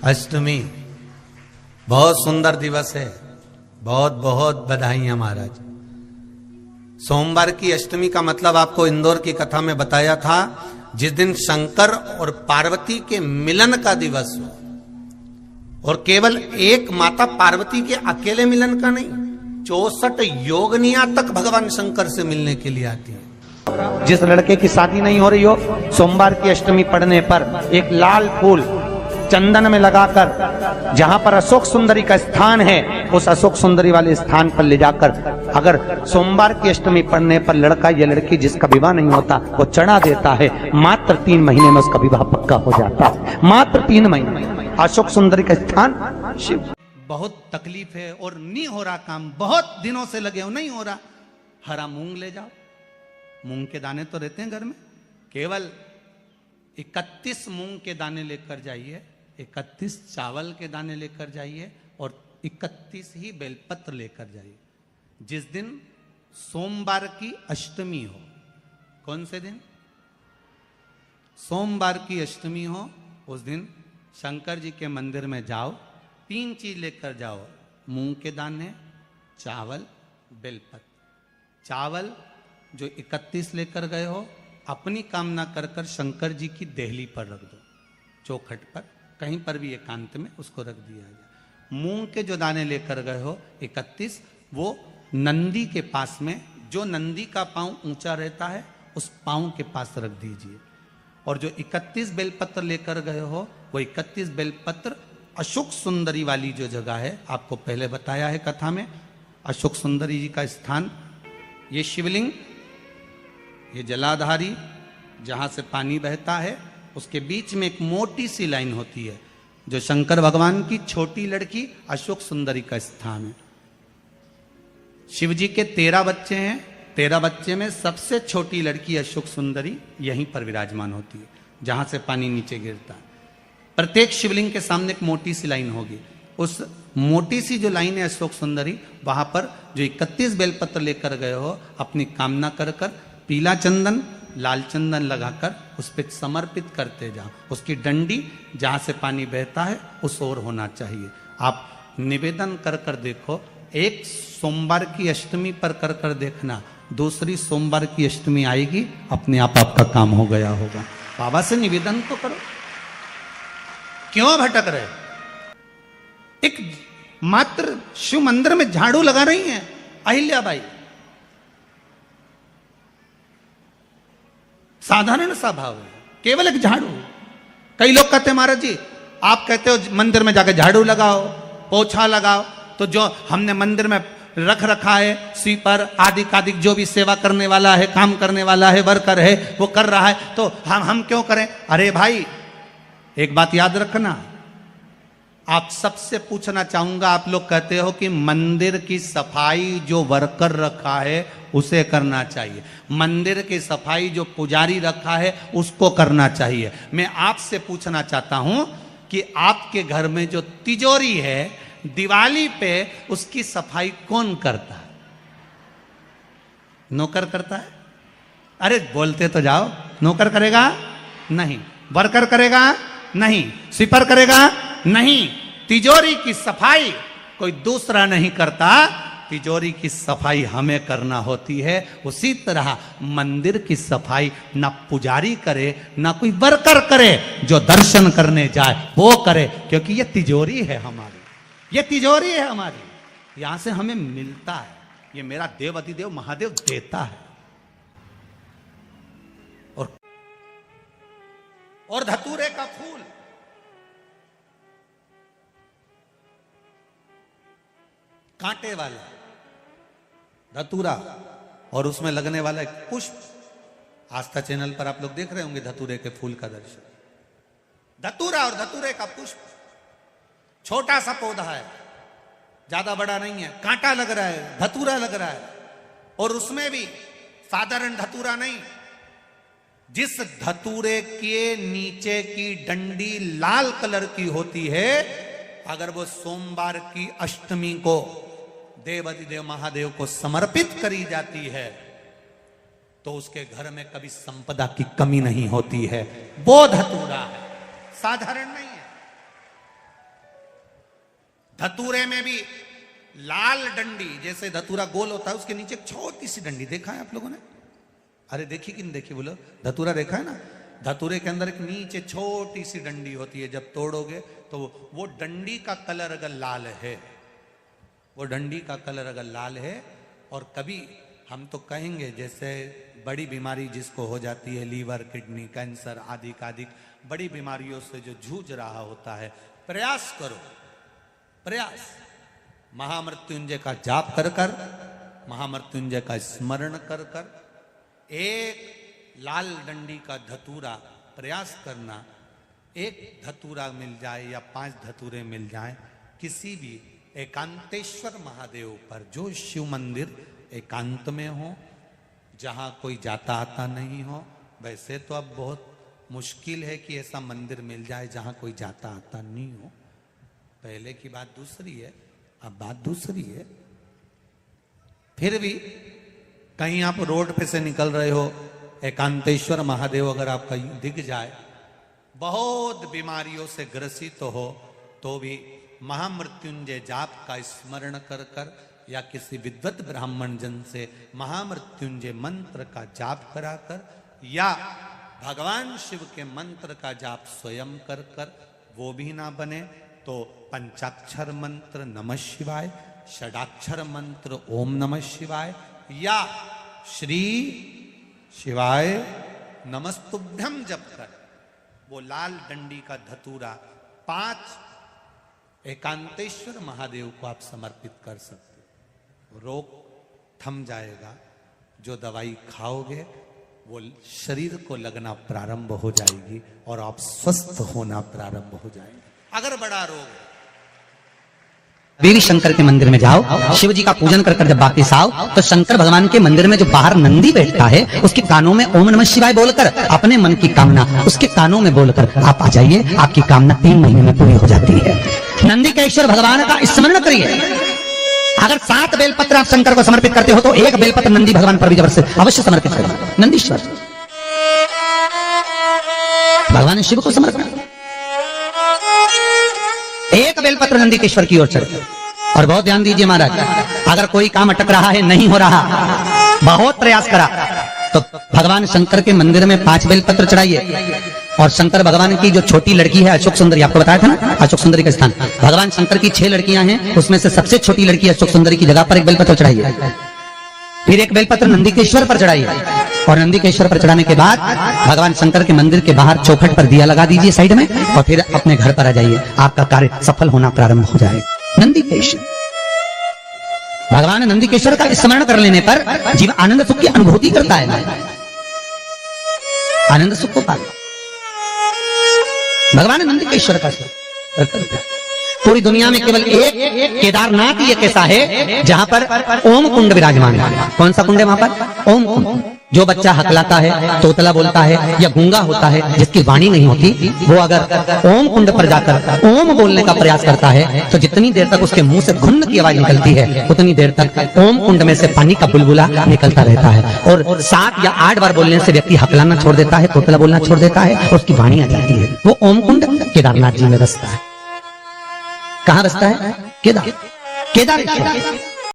अष्टमी बहुत सुंदर दिवस है। बहुत बहुत बधाइयां महाराज। सोमवार की अष्टमी का मतलब आपको इंदौर की कथा में बताया था, जिस दिन शंकर और पार्वती के मिलन का दिवस हो, और केवल एक माता पार्वती के अकेले मिलन का नहीं, 64 योगनियां तक भगवान शंकर से मिलने के लिए आती है। जिस लड़के की शादी नहीं हो रही हो, सोमवार की अष्टमी पढ़ने पर एक लाल फूल चंदन में लगाकर जहां पर अशोक सुंदरी का स्थान है, उस अशोक सुंदरी वाले स्थान पर ले जाकर अगर सोमवार की अष्टमी पढ़ने पर लड़का या लड़की जिसका विवाह नहीं होता वो चढ़ा देता है, मात्र 3 महीने में उसका विवाह पक्का हो जाता है। मात्र 3 महीने। अशोक सुंदरी का स्थान शिव। बहुत तकलीफ है और नहीं हो रहा काम, बहुत दिनों से लगे हो, नहीं हो रहा। हरा मूंग ले जाओ, मूंग के दाने तो रहते हैं घर में, केवल 31 मूंग के दाने लेकर जाइए, 31 चावल के दाने लेकर जाइए और 31 ही बेलपत्र लेकर जाइए। जिस दिन सोमवार की अष्टमी हो, कौन से दिन? सोमवार की अष्टमी हो, उस दिन शंकर जी के मंदिर में जाओ, 3 चीज लेकर जाओ, मूंग के दाने, चावल, बेलपत्र। चावल जो 31 लेकर गए हो, अपनी कामना कर कर शंकर जी की देहली पर रख दो, चौखट पर, कहीं पर भी एकांत में उसको रख दिया जाए। मूंग के जो दाने लेकर गए हो 31, वो नंदी के पास में, जो नंदी का पांव ऊंचा रहता है उस पांव के पास रख दीजिए। और जो 31 बेलपत्र लेकर गए हो, वो 31 बेलपत्र अशोक सुंदरी वाली जो जगह है, आपको पहले बताया है कथा में, अशोक सुंदरी जी का स्थान, ये शिवलिंग, ये जलाधारी जहां से पानी बहता है, उसके बीच में एक मोटी सी लाइन होती है, जो शंकर भगवान की छोटी लड़की अशोक सुंदरी का स्थान है। शिव जी के 13 बच्चे हैं, 13 बच्चे में सबसे छोटी लड़की अशोक सुंदरी यहीं पर विराजमान होती है, जहां से पानी नीचे गिरता है। प्रत्येक शिवलिंग के सामने एक मोटी सी लाइन होगी, उस मोटी सी जो लाइन है अशोक सुंदरी, वहां पर जो 31 बेलपत्र लेकर गए हो, अपनी कामना कर कर पीला चंदन, लाल चंदन लगाकर उस पर समर्पित करते जाओ। उसकी डंडी जहां से पानी बहता है उस ओर होना चाहिए। आप निवेदन कर कर देखो, एक सोमवार की अष्टमी पर कर कर देखना, दूसरी सोमवार की अष्टमी आएगी, अपने आप आपका काम हो गया होगा। बाबा से निवेदन तो करो, क्यों भटक रहे? एक मात्र शिव मंदिर में झाड़ू लगा रही हैं अहिल्याबाई, साधारण सा भाव है, केवल एक झाड़ू। कई लोग कहते हैं महाराज जी, आप कहते हो मंदिर में जाकर झाड़ू लगाओ, पोछा लगाओ, तो जो हमने मंदिर में रख रखा है स्वीपर आदि कादिक, जो भी सेवा करने वाला है, काम करने वाला है, वर्कर है, वो कर रहा है, तो हम क्यों करें? अरे भाई, एक बात याद रखना, आप सबसे पूछना चाहूंगा, आप लोग कहते हो कि मंदिर की सफाई जो वर्कर रखा है उसे करना चाहिए, मंदिर की सफाई जो पुजारी रखा है उसको करना चाहिए। मैं आपसे पूछना चाहता हूं कि आपके घर में जो तिजोरी है, दिवाली पे उसकी सफाई कौन करता है? नौकर करता है? अरे बोलते तो जाओ। नौकर करेगा? नहीं। वर्कर करेगा? नहीं। स्वीपर करेगा? नहीं। तिजोरी की सफाई कोई दूसरा नहीं करता, तिजोरी की सफाई हमें करना होती है। उसी तरह मंदिर की सफाई ना पुजारी करे, ना कोई वर्कर करे, जो दर्शन करने जाए वो करे, क्योंकि ये तिजोरी है हमारी, ये तिजोरी है हमारी, यहां से हमें मिलता है, ये मेरा देव अधिदेव महादेव देता है। और धतूरे का फूल, कांटे वाला धतूरा, और उसमें लगने वाला एक पुष्प, आस्था चैनल पर आप लोग देख रहे होंगे धतूरे के फूल का दर्शन। धतूरा और धतूरे का पुष्प, छोटा सा पौधा है, ज्यादा बड़ा नहीं है, कांटा लग रहा है, धतूरा लग रहा है, और उसमें भी साधारण धतूरा नहीं, जिस धतूरे के नीचे की डंडी लाल कलर की होती है, अगर वो सोमवार की अष्टमी को देव अधिदेव महादेव को समर्पित करी जाती है, तो उसके घर में कभी संपदा की कमी नहीं होती है। वो धतूरा है, साधारण नहीं है। धतूरे में भी लाल डंडी, जैसे धतूरा गोल होता है उसके नीचे एक छोटी सी डंडी, देखा है आप लोगों ने? अरे देखी कि नहीं देखी बोलो? धतूरा देखा है ना? धतूरे के अंदर एक नीचे छोटी सी डंडी होती है, जब तोड़ोगे तो वो डंडी का कलर अगर लाल है, वो डंडी का कलर अगर लाल है, और कभी हम तो कहेंगे जैसे बड़ी बीमारी जिसको हो जाती है, लीवर, किडनी, कैंसर आदि आदि बड़ी बीमारियों से जो जूझ रहा होता है, प्रयास करो, प्रयास महामृत्युंजय का जाप कर कर, महामृत्युंजय का स्मरण कर कर, एक लाल डंडी का धतूरा प्रयास करना, एक धतूरा मिल जाए या 5 धतूरे मिल जाए किसी भी एकांतेश्वर महादेव पर, जो शिव मंदिर एकांत में हो, जहाँ कोई जाता आता नहीं हो। वैसे तो अब बहुत मुश्किल है कि ऐसा मंदिर मिल जाए जहाँ कोई जाता आता नहीं हो, पहले की बात दूसरी है, अब बात दूसरी है। फिर भी कहीं आप रोड पे से निकल रहे हो, एकांतेश्वर महादेव अगर आपका दिख जाए, बहुत बीमारियों से ग्रसित हो, तो भी महामृत्युंजय जाप का स्मरण कर कर या किसी विद्वत ब्राह्मण जन से महामृत्युंजय मंत्र का जाप कराकर, या भगवान शिव के मंत्र का जाप स्वयं कर कर, वो भी ना बने तो पंचाक्षर मंत्र नमः शिवाय, षडाक्षर मंत्र ओम नमः शिवाय, या श्री शिवाय नमस्तुभ्यम जप कर वो लाल डंडी का धतूरा 5 एकांतेश्वर महादेव को आप समर्पित कर सकते। रोग थम जाएगा, जो दवाई खाओगे वो शरीर को लगना प्रारंभ हो जाएगी और आप स्वस्थ होना प्रारंभ हो जाएंगे। अगर बड़ा रोग है, देवी शंकर के मंदिर में जाओ, शिव जी का पूजन कर जब वापिस आओ, तो शंकर भगवान के मंदिर में जो बाहर नंदी बैठता है, उसके कानों में ओम नमः शिवाय बोलकर अपने मन की कामना उसके कानों में बोलकर आप आ जाइए, आपकी कामना 3 महीने में पूरी हो जाती है। नंदी के ईश्वर भगवान का स्मरण करिए। अगर 7 बेलपत्र आप शंकर को समर्पित करते हो तो 1 बेलपत्र नंदी भगवान पर भी जबर से अवश्य समर्पित करें। नंदीश्वर भगवान शिव को समर्पण, 1 बेलपत्र नंदी के ईश्वर की ओर चढ़े। और बहुत ध्यान दीजिए महाराज, अगर कोई काम अटक रहा है, नहीं हो रहा, बहुत प्रयास करा, तो भगवान शंकर के मंदिर में 5 बेलपत्र चढ़ाइए। और शंकर भगवान की जो छोटी लड़की है अशोक सुंदरी, आपको बताया था ना अशोक सुंदरी का स्थान, भगवान शंकर की 6 लड़कियां हैं, उसमें से सबसे छोटी लड़की अशोक सुंदरी की जगह पर 1 बेलपत्र चढ़ाइए। फिर 1 बेलपत्र नंदीकेश्वर पर चढ़ाइए। और नंदीकेश्वर पर चढ़ाने के बाद भगवान शंकर के मंदिर के बाहर चौखट पर दिया लगा दीजिए साइड में, और फिर अपने घर पर आ जाइए, आपका कार्य सफल होना प्रारंभ हो जाएगा। नंदीकेश्वर भगवान नंदीकेश्वर का स्मरण कर लेने पर जीव आनंद सुख की अनुभूति करता है, आनंद सुख को पाता। भगवान नंदीकेश्वर का पूरी दुनिया में केवल एक केदारनाथ ही एक ऐसा है जहां पर ओम कुंड विराजमान है। कौन सा कुंड है वहां पर? ओम कुंड। जो बच्चा हकलाता है, तोतला बोलता है या गूंगा होता है, जिसकी वाणी नहीं होती, वो अगर ओम कुंड पर जाकर ओम बोलने का प्रयास करता है, तो जितनी देर तक उसके मुंह से घुन्न की आवाज निकलती है, उतनी देर तक ओम कुंड में से पानी का बुलबुला निकलता रहता है। और 7 या 8 बार बोलने से व्यक्ति हकलाना छोड़ देता है, तोतला बोलना छोड़ देता है, और उसकी वाणी आ जाती है। वो ओम कुंड केदारनाथ जी में बसता है। कहाँ बसता है? केदार केदार